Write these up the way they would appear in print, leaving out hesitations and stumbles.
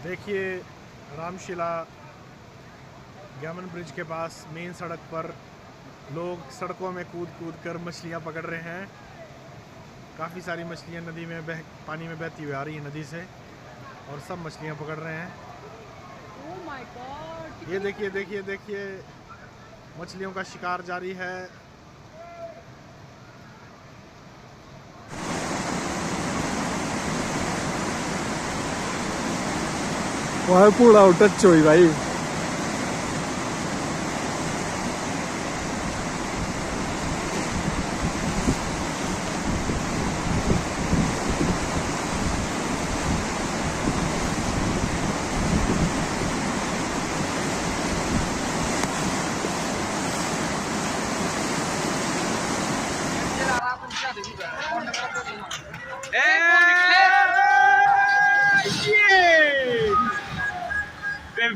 देखिए रामशिला ग्यामन ब्रिज के पास मेन सड़क पर लोग सड़कों में कूद कूद कर मछलियाँ पकड़ रहे हैं। काफ़ी सारी मछलियाँ नदी में पानी में बहती हुई आ रही है नदी से, और सब मछलियाँ पकड़ रहे हैं। Oh my God! ये देखिए देखिए देखिए, मछलियों का शिकार जारी है। वह पूरा टच हुई भाई।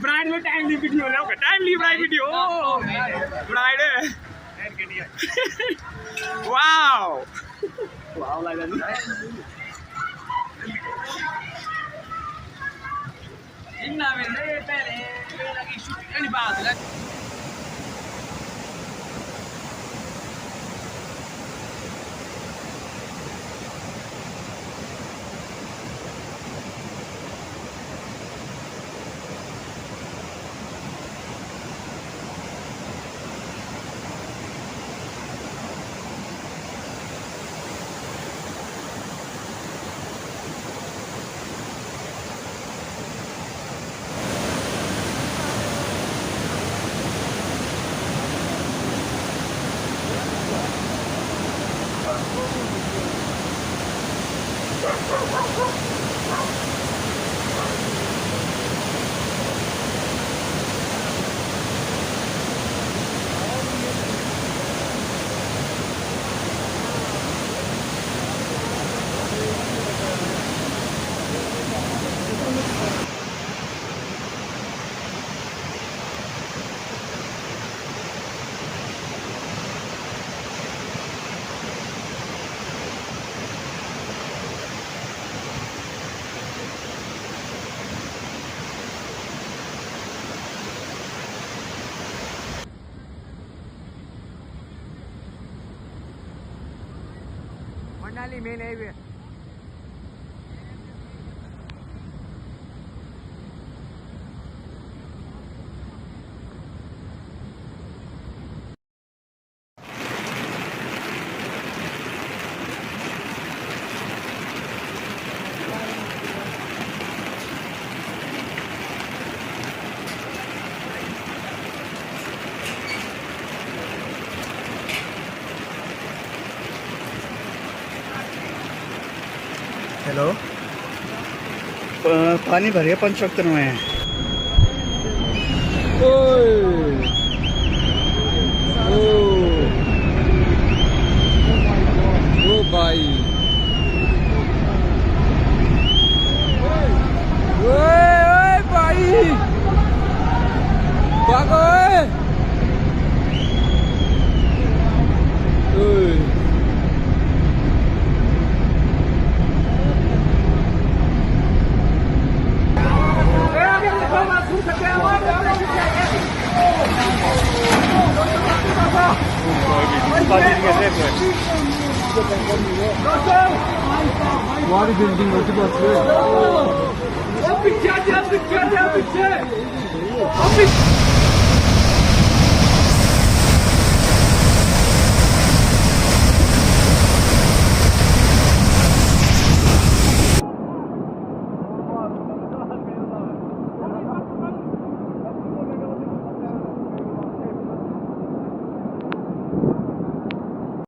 ब्राइड में टाइमली वीडियो लगाओ, टाइमली ब्राइड वीडियो ब्राइड है। वाओ वाओ लगा इन्ना मेरे पहले लगी शूटिंग नहीं बात लग मनाली मेन हाईवे। हेलो, पानी भरिए पंचवक्तन में। ओ भाई, ओए भाई भागो। What building was it?